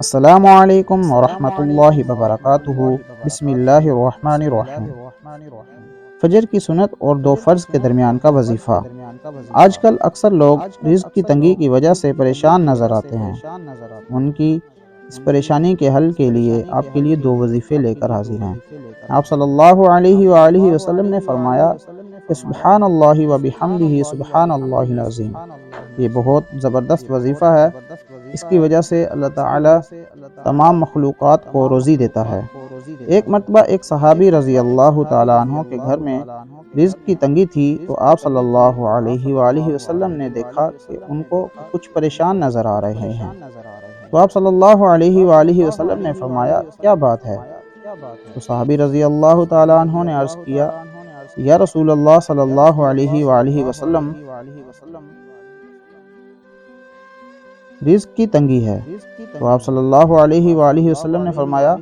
السلام علیکم ورحمۃ اللہ وبرکاتہ۔ بسم اللہ الرحمن الرحیم۔ فجر کی سنت اور دو فرض کے درمیان کا وظیفہ۔ آج کل اکثر لوگ رزق کی تنگی کی وجہ سے پریشان نظر آتے ہیں۔ ان کی اس پریشانی کے حل کے لیے آپ کے لیے دو وظیفے لے کر حاضر ہیں۔ آپ صلی اللہ علیہ وآلہ وسلم نے فرمایا کہ سبحان اللہ و بحمدہ سبحان اللہ العظیم۔ یہ بہت زبردست وظیفہ ہے۔ اس کی وجہ سے اللہ تعالی تمام مخلوقات کو روزی دیتا ہے۔ ایک مرتبہ ایک صحابی رضی اللہ تعالیٰ عنہ کے گھر میں رزق کی تنگی تھی، تو آپ صلی اللہ علیہ وآلہ وسلم نے دیکھا کہ ان کو کچھ پریشان نظر آ رہے ہیں۔ تو آپ صلی اللہ علیہ وآلہ وسلم نے فرمایا کیا بات ہے؟ تو صحابی رضی اللہ تعالیٰ عنہ نے عرض کیا یا رسول اللہ صلی اللہ علیہ وآلہ وسلم، رزق کی تنگی ہے۔ تو آپ صلی اللہ علیہ وآلہ وسلم نے فرمایا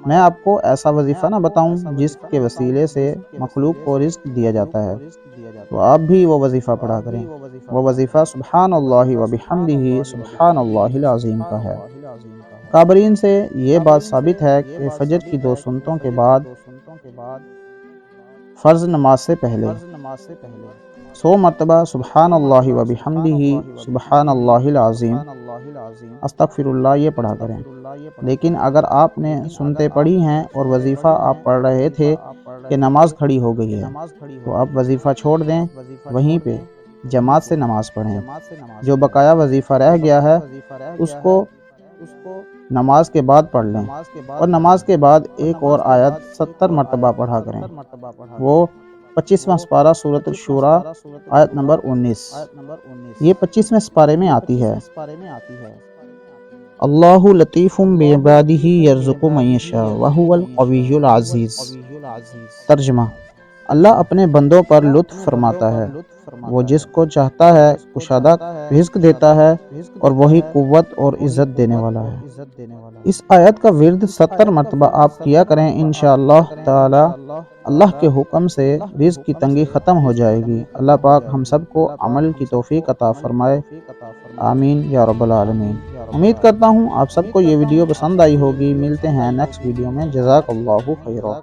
میں آپ کو ایسا وظیفہ نہ بتاؤں جس کے وسیلے سے مخلوق کو رزق دیا جاتا ہے؟ تو آپ بھی وہ وظیفہ پڑھا کریں۔ وہ وظیفہ سبحان اللہ و بحمدہ سبحان اللہ العظیم کا ہے۔ کابرین سے یہ بات ثابت ہے کہ فجر کی دو سنتوں کے بعد فرض نماز سے پہلے 100 مرتبہ سبحان اللہ و بحمدہ سبحان اللہ العظیم استغفر اللہ یہ پڑھا کریں۔ لیکن اگر آپ نے سنتے پڑھی ہیں اور وظیفہ آپ پڑھ رہے تھے کہ نماز کھڑی ہو گئی ہے، تو آپ وظیفہ چھوڑ دیں، وہیں پہ جماعت سے نماز پڑھیں۔ جو بقایا وظیفہ رہ گیا ہے اس کو نماز کے بعد پڑھ لیں، اور نماز کے بعد ایک اور آیت 70 مرتبہ پڑھا کریں۔ وہ 25واں سپارہ سورۃ الشورى آیت نمبر 19، یہ 25ویں سپارے میں آتی ہے۔ اللہ لطیف بعبادہ یرزق من یشاء وہو القوی العزیز۔ ترجمہ: اللہ اپنے بندوں پر لطف فرماتا ہے، وہ جس کو چاہتا ہے کشادہ رزق دیتا ہے، اور وہی قوت اور عزت دینے والا ہے۔ اس آیت کا ورد 70 مرتبہ آپ کیا کریں، انشاءاللہ تعالی اللہ کے حکم سے رزق کی تنگی ختم ہو جائے گی۔ اللہ پاک ہم سب کو عمل کی توفیق عطا فرمائے، آمین یا رب العالمین۔ امید کرتا ہوں آپ سب کو یہ ویڈیو پسند آئی ہوگی۔ ملتے ہیں نیکسٹ ویڈیو میں۔ جزاک اللہ خیرا۔